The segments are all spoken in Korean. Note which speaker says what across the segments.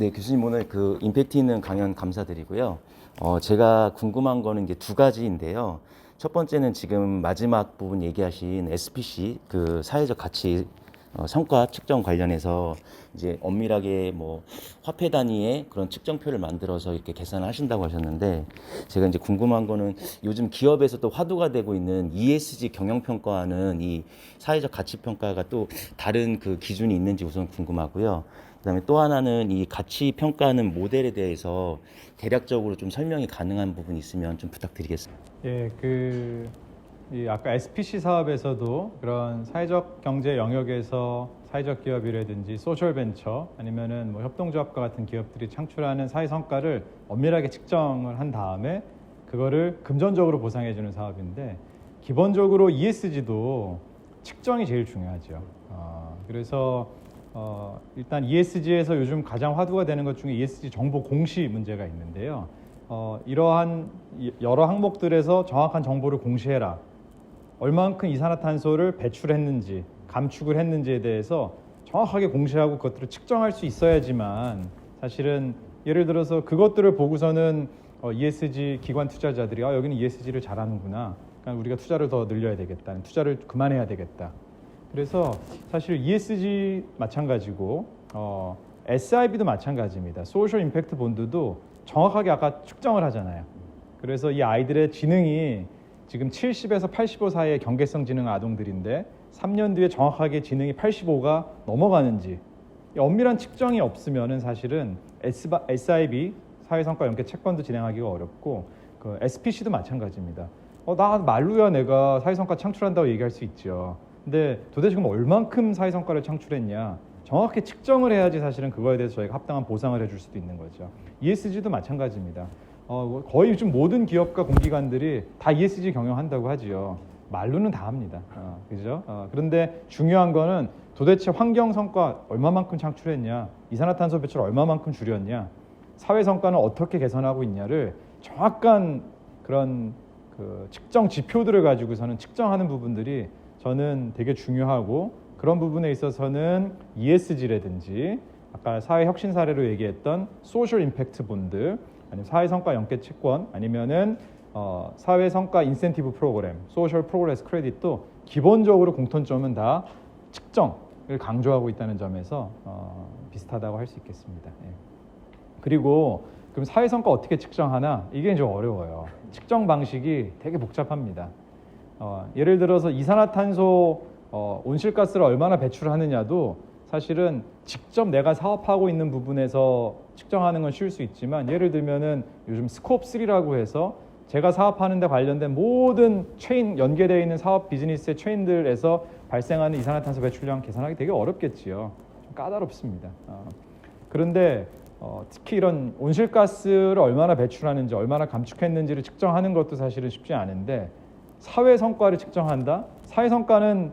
Speaker 1: 네, 교수님 오늘 그 임팩트 있는 강연 감사드리고요. 제가 궁금한 거는 이제 두 가지인데요. 첫 번째는 지금 마지막 부분 얘기하신 SPC, 그 사회적 가치 성과 측정 관련해서 이제 엄밀하게 뭐 화폐 단위의 그런 측정표를 만들어서 이렇게 계산을 하신다고 하셨는데, 제가 이제 궁금한 거는 요즘 기업에서도 화두가 되고 있는 ESG 경영평가와는 이 사회적 가치 평가가 또 다른 그 기준이 있는지 우선 궁금하고요. 그다음에 또 하나는 이 가치 평가하는 모델에 대해서 대략적으로 좀 설명이 가능한 부분이 있으면 좀 부탁드리겠습니다.
Speaker 2: 예, 이 아까 SPC 사업에서도 그런 사회적 경제 영역에서 사회적 기업이라든지 소셜 벤처 아니면은 뭐 협동조합과 같은 기업들이 창출하는 사회 성과를 엄밀하게 측정을 한 다음에 그거를 금전적으로 보상해주는 사업인데, 기본적으로 ESG도 측정이 제일 중요하죠. 그래서 일단 ESG에서 요즘 가장 화두가 되는 것 중에 ESG 정보 공시 문제가 있는데요. 이러한 여러 항목들에서 정확한 정보를 공시해라. 얼만큼 이산화탄소를 배출했는지, 감축을 했는지에 대해서 정확하게 공시하고 그것들을 측정할 수 있어야지만, 사실은 예를 들어서 그것들을 보고서는 ESG 기관 투자자들이 여기는 ESG를 잘하는구나, 그러니까 우리가 투자를 더 늘려야 되겠다, 투자를 그만해야 되겠다. 그래서 사실 ESG 마찬가지고 SIB도 마찬가지입니다. 소셜 임팩트 본드도 정확하게 아까 측정을 하잖아요. 그래서 이 아이들의 지능이 지금 70에서 85 사이의 경계성 지능 아동들인데 3년 뒤에 정확하게 지능이 85가 넘어가는지, 엄밀한 측정이 없으면은 사실은 SIB 사회성과 연계 채권도 진행하기가 어렵고, 그 SPC도 마찬가지입니다. 나 말로야 내가 사회성과 창출한다고 얘기할 수 있죠. 근데 도대체 그럼 얼만큼 사회성과를 창출했냐, 정확히 측정을 해야지 사실은 그거에 대해서 저희가 합당한 보상을 해줄 수도 있는 거죠. ESG도 마찬가지입니다. 거의 요즘 모든 기업과 공기관들이 다 ESG 경영한다고 하지요. 말로는 다 합니다. 그죠? 그런데 중요한 거는 도대체 환경 성과 얼마만큼 창출했냐, 이산화탄소 배출 얼마만큼 줄였냐, 사회 성과는 어떻게 개선하고 있냐를 정확한 그런 그 측정 지표들을 가지고서는 측정하는 부분들이 저는 되게 중요하고, 그런 부분에 있어서는 ESG라든지 아까 사회 혁신 사례로 얘기했던 소셜 임팩트 본드, 아니면 사회 성과 연계 채권, 아니면은 사회 성과 인센티브 프로그램, 소셜 프로그레스 크레딧도 기본적으로 공통점은 다 측정을 강조하고 있다는 점에서 비슷하다고 할 수 있겠습니다. 예. 그리고 그럼 사회 성과 어떻게 측정하나, 이게 좀 어려워요. 측정 방식이 되게 복잡합니다. 예를 들어서 이산화탄소 온실가스를 얼마나 배출하느냐도 사실은 직접 내가 사업하고 있는 부분에서 측정하는 건 쉬울 수 있지만, 예를 들면은 요즘 스코프 3라고 해서 제가 사업하는 데 관련된 모든 체인, 연계되어 있는 사업 비즈니스의 체인들에서 발생하는 이산화탄소 배출량 계산하기 되게 어렵겠지요. 좀 까다롭습니다. 그런데 특히 이런 온실가스를 얼마나 배출하는지, 얼마나 감축했는지를 측정하는 것도 사실은 쉽지 않은데, 사회 성과를 측정한다? 사회 성과는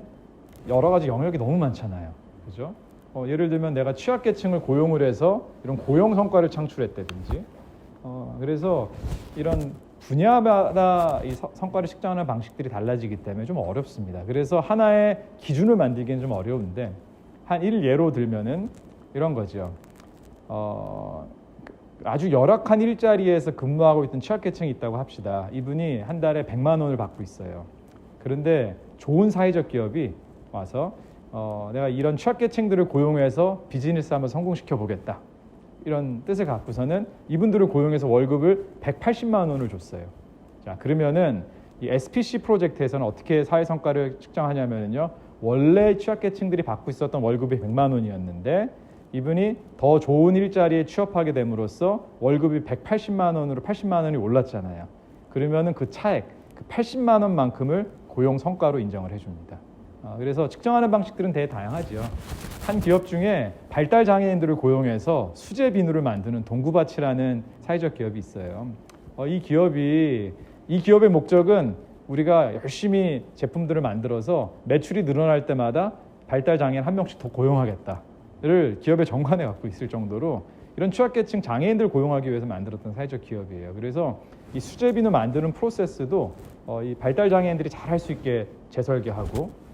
Speaker 2: 여러 가지 영역이 너무 많잖아요. 그죠? 예를 들면 내가 취약계층을 고용을 해서 이런 고용 성과를 창출했다든지, 그래서 이런 분야마다 이 성과를 측정하는 방식들이 달라지기 때문에 좀 어렵습니다. 그래서 하나의 기준을 만들기는 좀 어려운데, 한 예로 들면은 이런 거죠. 아주 열악한 일자리에서 근무하고 있던 취약계층이 있다고 합시다. 이분이 한 달에 100만 원을 받고 있어요. 그런데 좋은 사회적 기업이 와서 내가 이런 취약계층들을 고용해서 비즈니스 한번 성공시켜 보겠다, 이런 뜻을 갖고서는 이분들을 고용해서 월급을 180만 원을 줬어요. 자, 그러면은 이 SPC 프로젝트에서는 어떻게 사회 성과를 측정하냐면요, 원래 취약계층들이 받고 있었던 월급이 100만 원이었는데 이분이 더 좋은 일자리에 취업하게 됨으로써 월급이 180만 원으로 80만 원이 올랐잖아요. 그러면은 그 차액, 그 80만 원만큼을 고용 성과로 인정을 해줍니다. 그래서 측정하는 방식들은 되게 다양하죠. 한 기업 중에 발달 장애인들을 고용해서 수제 비누를 만드는 동구밭이라는 사회적 기업이 있어요. 이 기업의 목적은 우리가 열심히 제품들을 만들어서 매출이 늘어날 때마다 발달 장애인 한 명씩 더 고용하겠다를 기업의 정관에 갖고 있을 정도로 이런 취약계층 장애인들 고용하기 위해서 만들었던 사회적 기업이에요. 그래서 이 수제 비누 만드는 프로세스도 이 발달 장애인들이 잘 할 수 있게 재설계하고,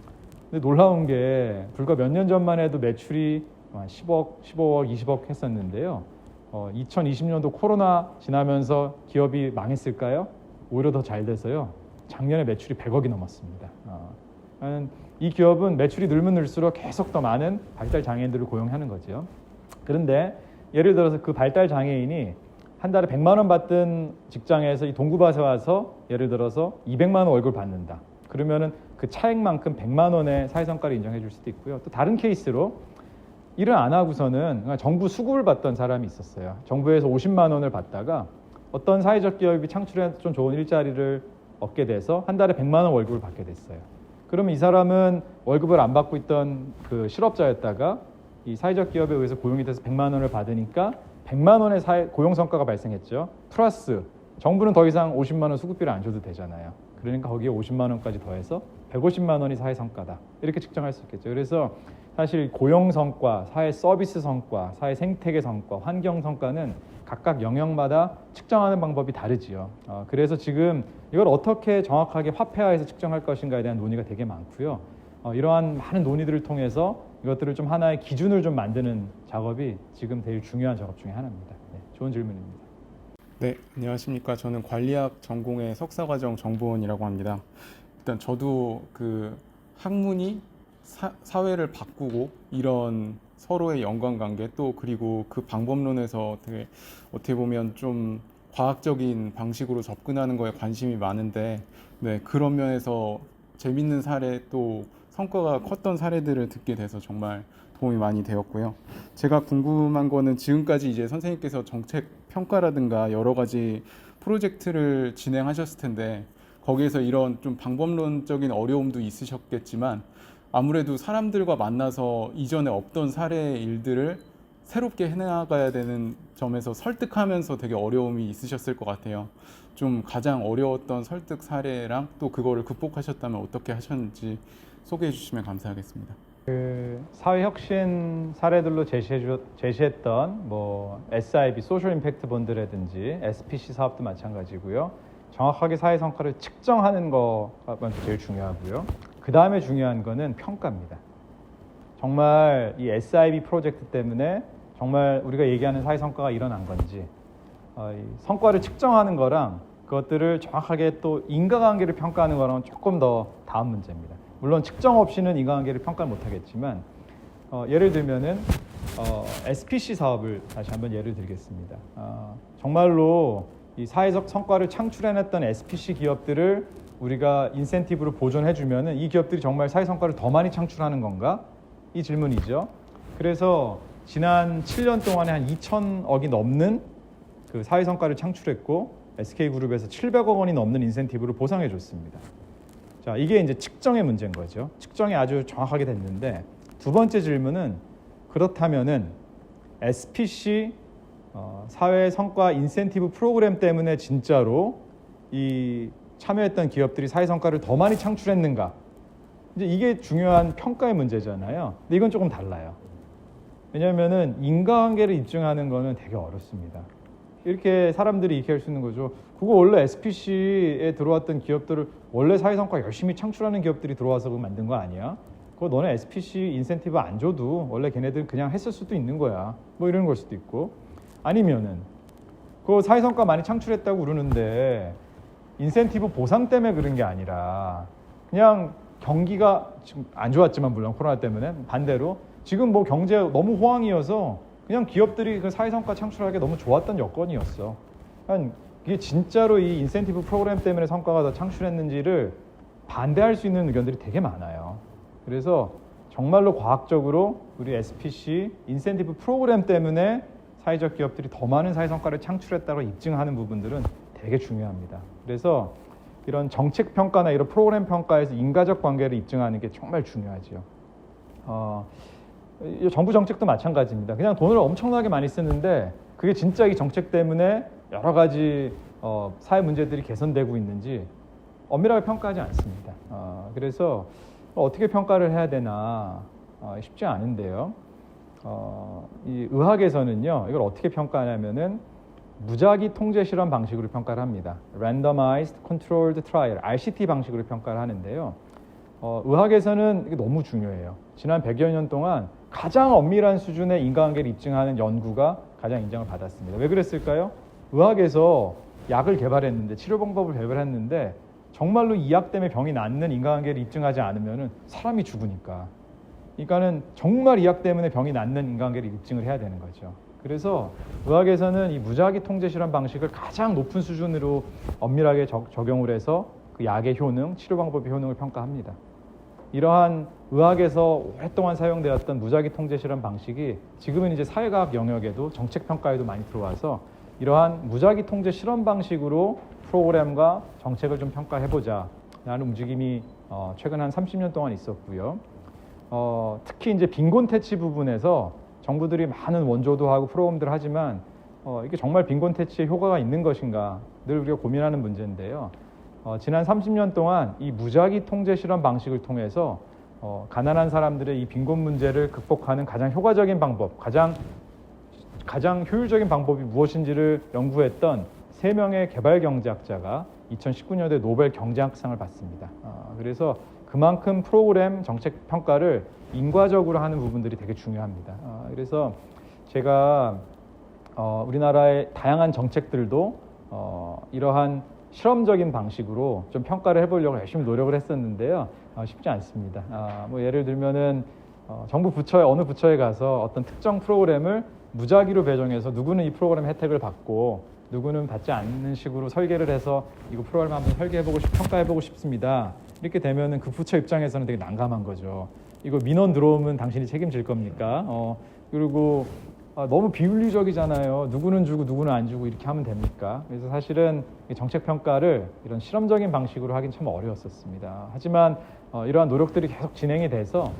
Speaker 2: 근데 놀라운 게 불과 몇 년 전만 해도 매출이 10억, 15억, 20억 했었는데요. 2020년도 코로나 지나면서 기업이 망했을까요? 오히려 더 잘 돼서요. 작년에 매출이 100억이 넘었습니다. 이 기업은 매출이 늘면 늘수록 계속 더 많은 발달 장애인들을 고용하는 거죠. 그런데 예를 들어서 그 발달 장애인이 한 달에 100만 원 받던 직장에서 이 동구밭에 와서 예를 들어서 200만 원 월급을 받는다. 그러면은 그 차액만큼 100만 원의 사회성과를 인정해 줄 수도 있고요. 또 다른 케이스로 일을 안 하고서는 정부 수급을 받던 사람이 있었어요. 정부에서 50만 원을 받다가 어떤 사회적 기업이 창출해 좀 좋은 일자리를 얻게 돼서 한 달에 100만 원 월급을 받게 됐어요. 그러면 이 사람은 월급을 안 받고 있던 그 실업자였다가 이 사회적 기업에 의해서 고용이 돼서 100만 원을 받으니까 100만 원의 고용 성과가 발생했죠. 플러스 정부는 더 이상 50만 원 수급비를 안 줘도 되잖아요. 그러니까 거기에 50만 원까지 더해서 150만 원이 사회 성과다. 이렇게 측정할 수 있겠죠. 그래서 사실 고용 성과, 사회 서비스 성과, 사회 생태계 성과, 환경 성과는 각각 영역마다 측정하는 방법이 다르지요. 그래서 지금 이걸 어떻게 정확하게 화폐화해서 측정할 것인가에 대한 논의가 되게 많고요. 이러한 많은 논의들을 통해서 이것들을 좀 하나의 기준을 좀 만드는 작업이 지금 제일 중요한 작업 중에 하나입니다. 네, 좋은 질문입니다.
Speaker 3: 네, 안녕하십니까. 저는 관리학 전공의 석사과정 정보원이라고 합니다. 일단 저도 그 학문이 사회를 바꾸고 이런 서로의 연관관계 또 그리고 그 방법론에서 어떻게 보면 좀 과학적인 방식으로 접근하는 거에 관심이 많은데 네, 그런 면에서 재밌는 사례 또 성과가 컸던 사례들을 듣게 돼서 정말 도움이 많이 되었고요. 제가 궁금한 거는 지금까지 이제 선생님께서 정책 평가라든가 여러 가지 프로젝트를 진행하셨을 텐데 거기에서 이런 좀 방법론적인 어려움도 있으셨겠지만 아무래도 사람들과 만나서 이전에 없던 사례의 일들을 새롭게 해나가야 되는 점에서 설득하면서 되게 어려움이 있으셨을 것 같아요. 좀 가장 어려웠던 설득 사례랑 또 그거를 극복하셨다면 어떻게 하셨는지 소개해 주시면 감사하겠습니다.
Speaker 2: 그 사회혁신 사례들로 제시했던 뭐 SIB, 소셜 임팩트 본드라든지 SPC 사업도 마찬가지고요. 정확하게 사회 성과를 측정하는 거가 먼저 제일 중요하고요. 그 다음에 중요한 거는 평가입니다. 정말 이 SIB 프로젝트 때문에 정말 우리가 얘기하는 사회 성과가 일어난 건지 이 성과를 측정하는 거랑 그것들을 정확하게 또 인과관계를 평가하는 거랑은 조금 더 다음 문제입니다. 물론 측정 없이는 인과관계를 평가를 못하겠지만 예를 들면은 SPC 사업을 다시 한번 예를 들겠습니다. 정말로 이 사회적 성과를 창출해냈던 SPC 기업들을 우리가 인센티브로 보존해주면은 이 기업들이 정말 사회 성과를 더 많이 창출하는 건가? 이 질문이죠. 그래서 지난 7년 동안에 한 2천억이 넘는 그 사회 성과를 창출했고 SK그룹에서 700억 원이 넘는 인센티브를 보상해줬습니다. 자, 이게 이제 측정의 문제인 거죠. 측정이 아주 정확하게 됐는데 두 번째 질문은 그렇다면은 SPC 사회 성과 인센티브 프로그램 때문에 진짜로 이 참여했던 기업들이 사회 성과를 더 많이 창출했는가? 이제 이게 중요한 평가의 문제잖아요. 근데 이건 조금 달라요. 왜냐하면은 인과관계를 입증하는 거는 되게 어렵습니다. 이렇게 사람들이 이렇게 할 수 있는 거죠. 그거 원래 SPC에 들어왔던 기업들을 원래 사회 성과 열심히 창출하는 기업들이 들어와서 그거 만든 거 아니야? 그거 너네 SPC 인센티브 안 줘도 원래 걔네들 그냥 했을 수도 있는 거야. 뭐 이런 걸 수도 있고. 아니면은 그 사회 성과 많이 창출했다고 그러는데 인센티브 보상 때문에 그런 게 아니라 그냥 경기가 지금 안 좋았지만 물론 코로나 때문에 반대로 지금 뭐 경제 너무 호황이어서 그냥 기업들이 그 사회 성과 창출하기 너무 좋았던 여건이었어. 그러니까 이게 진짜로 이 인센티브 프로그램 때문에 성과가 더 창출했는지를 반대할 수 있는 의견들이 되게 많아요. 그래서 정말로 과학적으로 우리 SPC 인센티브 프로그램 때문에 사회적 기업들이 더 많은 사회 성과를 창출했다고 입증하는 부분들은 되게 중요합니다. 그래서 이런 정책 평가나 이런 프로그램 평가에서 인과적 관계를 입증하는 게 정말 중요하죠. 정부 정책도 마찬가지입니다. 그냥 돈을 엄청나게 많이 쓰는데 그게 진짜 이 정책 때문에 여러 가지 사회 문제들이 개선되고 있는지 엄밀하게 평가하지 않습니다. 그래서 어떻게 평가를 해야 되나 쉽지 않은데요. 이 의학에서는요, 이걸 어떻게 평가하냐면은 무작위 통제 실험 방식으로 평가를 합니다. Randomized Controlled Trial, RCT 방식으로 평가를 하는데요. 의학에서는 이게 너무 중요해요. 지난 100여 년 동안 가장 엄밀한 수준의 인과관계를 입증하는 연구가 가장 인정을 받았습니다. 왜 그랬을까요? 의학에서 약을 개발했는데 치료 방법을 개발했는데 정말로 이 약 때문에 병이 낫는 인과관계를 입증하지 않으면 사람이 죽으니까. 그러니까는 정말 이 약 때문에 병이 낫는 인과관계를 입증을 해야 되는 거죠. 그래서 의학에서는 이 무작위 통제 실험 방식을 가장 높은 수준으로 엄밀하게 적용을 해서 그 약의 효능, 치료 방법의 효능을 평가합니다. 이러한 의학에서 오랫동안 사용되었던 무작위 통제 실험 방식이 지금은 이제 사회과학 영역에도 정책 평가에도 많이 들어와서 이러한 무작위 통제 실험 방식으로 프로그램과 정책을 좀 평가해보자 라는 움직임이 최근 한 30년 동안 있었고요. 특히 이제 빈곤 퇴치 부분에서 정부들이 많은 원조도 하고 프로그램들을 하지만 이게 정말 빈곤 퇴치에 효과가 있는 것인가 늘 우리가 고민하는 문제인데요. 지난 30년 동안 이 무작위 통제 실험 방식을 통해서 가난한 사람들의 이 빈곤 문제를 극복하는 가장 효과적인 방법, 가장 효율적인 방법이 무엇인지를 연구했던 3명의 개발 경제학자가 2019년도에 노벨 경제학상을 받습니다. 그래서 그만큼 프로그램 정책 평가를 인과적으로 하는 부분들이 되게 중요합니다. 그래서 제가 우리나라의 다양한 정책들도 이러한 실험적인 방식으로 좀 평가를 해보려고 열심히 노력을 했었는데요. 쉽지 않습니다. 뭐 예를 들면은 정부 부처에 어느 부처에 가서 어떤 특정 프로그램을 무작위로 배정해서 누구는 이 프로그램 혜택을 받고 누구는 받지 않는 식으로 설계를 해서 이거 프로그램 한번 설계해보고 평가해보고 싶습니다. 이렇게 되면은 그 부처 입장에서는 되게 난감한 거죠. 이거 민원 들어오면 당신이 책임질 겁니까? 그리고 너무 비윤리적이잖아요. 누구는 주고 누구는 안 주고 이렇게 하면 됩니까? 그래서 사실은 정책 평가를 이런 실험적인 방식으로 하긴 참 어려웠었습니다. 하지만 이러한 노력들이 계속 진행이 돼서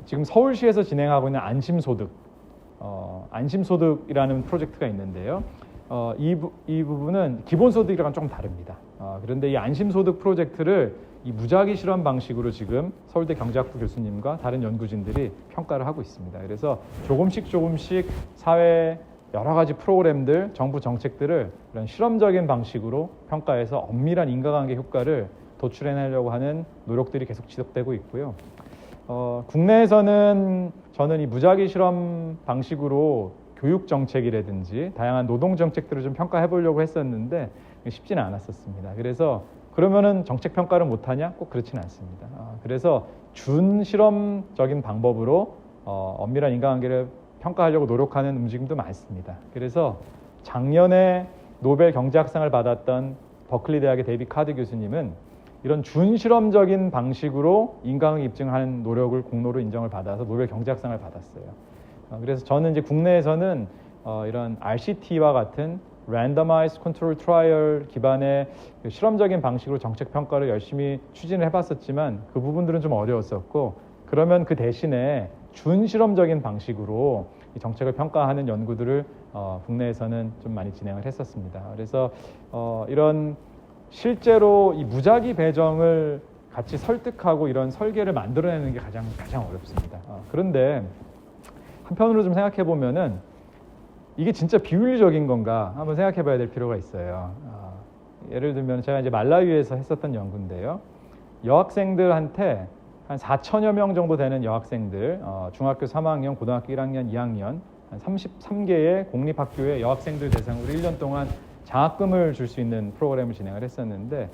Speaker 2: 지금 서울시에서 진행하고 있는 안심소득이라는 프로젝트가 있는데요. 이 부분은 기본소득이랑은 조금 다릅니다. 그런데 이 안심소득 프로젝트를 이 무작위 실험 방식으로 지금 서울대 경제학부 교수님과 다른 연구진들이 평가를 하고 있습니다. 그래서 조금씩 사회 여러 가지 프로그램들, 정부 정책들을 이런 실험적인 방식으로 평가해서 엄밀한 인과관계 효과를 도출해내려고 하는 노력들이 계속 지속되고 있고요. 국내에서는 저는 이 무작위 실험 방식으로 교육 정책이라든지 다양한 노동 정책들을 좀 평가해 보려고 했었는데 쉽지는 않았었습니다. 그래서 그러면은 정책 평가를 못하냐? 꼭 그렇지는 않습니다. 그래서 준실험적인 방법으로 엄밀한 인과관계를 평가하려고 노력하는 움직임도 많습니다. 그래서 작년에 노벨 경제학상을 받았던 버클리 대학의 데이비드 카드 교수님은 이런 준실험적인 방식으로 인과관계 입증하는 노력을 공로로 인정을 받아서 노벨 경제학상을 받았어요. 그래서 저는 이제 국내에서는 이런 RCT와 같은 Randomized Control Trial 기반의 실험적인 방식으로 정책 평가를 열심히 추진을 해봤었지만 그 부분들은 좀 어려웠었고, 그러면 그 대신에 준실험적인 방식으로 이 정책을 평가하는 연구들을 국내에서는 좀 많이 진행을 했었습니다. 그래서 이런 실제로 이 무작위 배정을 같이 설득하고 이런 설계를 만들어내는 게 가장 어렵습니다. 그런데 한편으로 좀 생각해 보면은 이게 진짜 비윤리적인 건가 한번 생각해 봐야 될 필요가 있어요. 예를 들면 제가 이제 말라위에서 했었던 연구인데요. 여학생들한테 한 4천여 명 정도 되는 여학생들, 중학교 3학년, 고등학교 1학년, 2학년, 한 33개의 공립학교의 여학생들 대상으로 1년 동안 장학금을 줄 수 있는 프로그램을 진행을 했었는데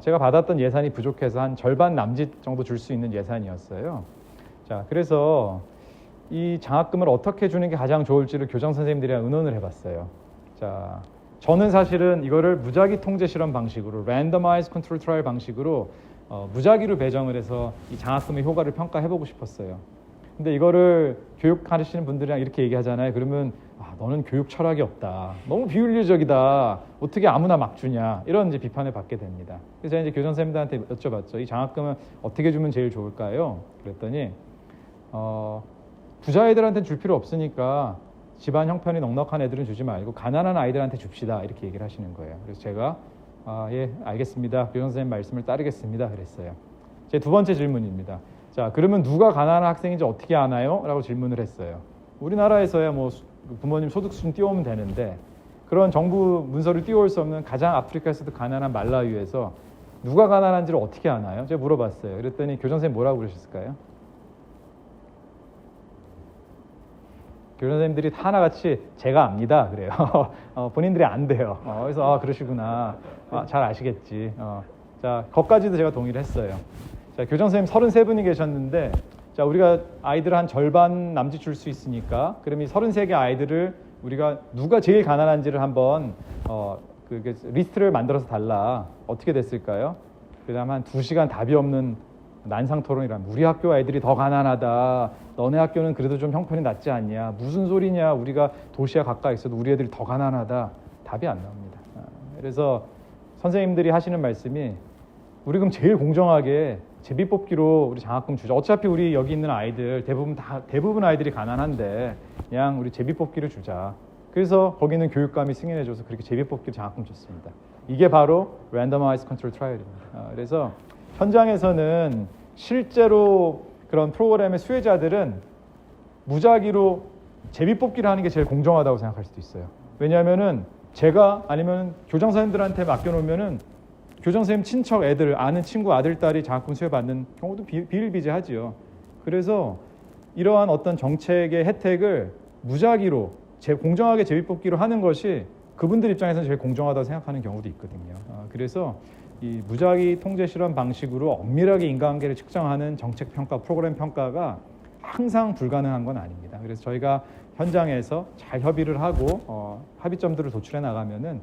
Speaker 2: 제가 받았던 예산이 부족해서 한 절반 남짓 정도 줄 수 있는 예산이었어요. 자, 그래서 이 장학금을 어떻게 주는 게 가장 좋을지를 교장 선생님들이랑 의논을 해봤어요. 자, 저는 사실은 이거를 무작위 통제 실험 방식으로 Randomized Control Trial 방식으로 무작위로 배정을 해서 이 장학금의 효과를 평가해보고 싶었어요. 근데 이거를 교육하시는 분들이랑 이렇게 얘기하잖아요. 그러면 너는 교육 철학이 없다. 너무 비윤리적이다. 어떻게 아무나 막 주냐. 이런 이제 비판을 받게 됩니다. 그래서 제가 이제 교장 선생님들한테 여쭤봤죠. 이 장학금은 어떻게 주면 제일 좋을까요? 그랬더니 부자 애들한테는 줄 필요 없으니까 집안 형편이 넉넉한 애들은 주지 말고 가난한 아이들한테 줍시다. 이렇게 얘기를 하시는 거예요. 그래서 제가 예, 알겠습니다. 교장 선생님 말씀을 따르겠습니다. 그랬어요. 제 두 번째 질문입니다. 자, 그러면 누가 가난한 학생인지 어떻게 아나요? 라고 질문을 했어요. 우리나라에서야 뭐 부모님 소득 수준 띄워오면 되는데 그런 정부 문서를 띄워올 수 없는 가장 아프리카에서도 가난한 말라위에서 누가 가난한지를 어떻게 아나요? 제가 물어봤어요. 그랬더니 교장 선생님 뭐라고 그러셨을까요? 교장 선생님들이 다 하나같이 제가 압니다 그래요. 본인들이 안 돼요. 그래서 그러시구나. 잘 아시겠지. 자, 거기까지도 제가 동의를 했어요. 자, 교장 선생님 33분이 계셨는데 자, 우리가 아이들 한 절반 남짓 줄 수 있으니까 그럼 이 33개 아이들을 우리가 누가 제일 가난한지를 한번 그 리스트를 만들어서 달라. 어떻게 됐을까요? 그다음 한 2시간 답이 없는 난상 토론이란 우리 학교 아이들이 더 가난하다. 너네 학교는 그래도 좀 형편이 낫지 않냐. 무슨 소리냐. 우리가 도시에 가까이 있어도 우리 애들이 더 가난하다. 답이 안 나옵니다. 그래서 선생님들이 하시는 말씀이 우리 그럼 제일 공정하게 제비뽑기로 우리 장학금 주자. 어차피 우리 여기 있는 아이들 대부분 아이들이 가난한데 그냥 우리 제비뽑기를 주자. 그래서 거기는 교육감이 승인해줘서 그렇게 제비뽑기로 장학금 줬습니다. 이게 바로 Randomized Control Trial입니다. 그래서 현장에서는 실제로 그런 프로그램의 수혜자들은 무작위로 제비뽑기를 하는 게 제일 공정하다고 생각할 수도 있어요. 왜냐하면은 제가 아니면 교장 선생님들한테 맡겨놓으면은 교장 선생님 친척 애들, 아는 친구 아들, 딸이 장학금 수혜받는 경우도 비일비재하지요. 그래서 이러한 어떤 정책의 혜택을 무작위로 공정하게 제비뽑기로 하는 것이 그분들 입장에서는 제일 공정하다고 생각하는 경우도 있거든요. 그래서 이 무작위 통제 실험 방식으로 엄밀하게 인과관계를 측정하는 정책 평가, 프로그램 평가가 항상 불가능한 건 아닙니다. 그래서 저희가 현장에서 잘 협의를 하고 합의점들을 도출해 나가면은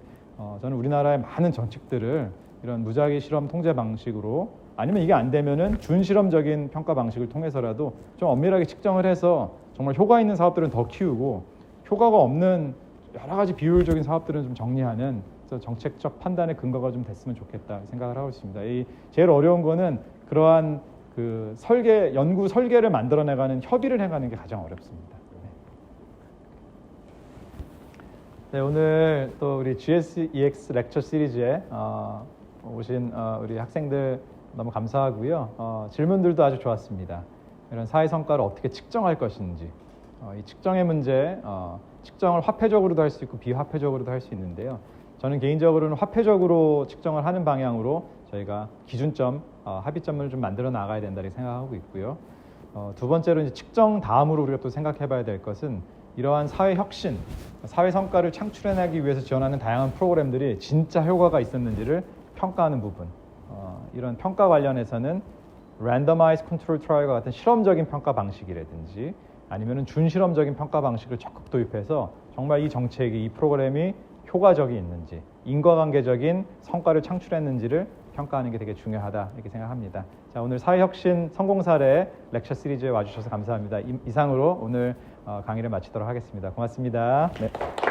Speaker 2: 저는 우리나라의 많은 정책들을 이런 무작위 실험 통제 방식으로 아니면 이게 안 되면은 준실험적인 평가 방식을 통해서라도 좀 엄밀하게 측정을 해서 정말 효과 있는 사업들은 더 키우고 효과가 없는 여러 가지 비효율적인 사업들은 좀 정리하는 정책적 판단의 근거가 좀 됐으면 좋겠다 생각을 하고 있습니다. 이 제일 어려운 거는 그러한 그 연구 설계를 만들어내가는 협의를 해가는 게 가장 어렵습니다. 네, 오늘 또 우리 GSEX 렉처 시리즈에 오신 우리 학생들 너무 감사하고요. 질문들도 아주 좋았습니다. 이런 사회 성과를 어떻게 측정할 것인지, 이 측정의 문제, 측정을 화폐적으로도 할 수 있고 비화폐적으로도 할 수 있는데요. 저는 개인적으로는 화폐적으로 측정을 하는 방향으로 저희가 기준점, 합의점을 좀 만들어 나가야 된다고 생각하고 있고요. 두 번째로 이제 측정 다음으로 우리가 또 생각해봐야 될 것은 이러한 사회 혁신, 사회 성과를 창출해내기 위해서 지원하는 다양한 프로그램들이 진짜 효과가 있었는지를 평가하는 부분. 이런 평가 관련해서는 Randomized Control Trial과 같은 실험적인 평가 방식이라든지 아니면은 준실험적인 평가 방식을 적극 도입해서 정말 이 정책이, 이 프로그램이 효과적이 있는지, 인과관계적인 성과를 창출했는지를 평가하는 게 되게 중요하다 이렇게 생각합니다. 자, 오늘 사회혁신 성공 사례 렉처 시리즈에 와주셔서 감사합니다. 이상으로 오늘 강의를 마치도록 하겠습니다. 고맙습니다. 네.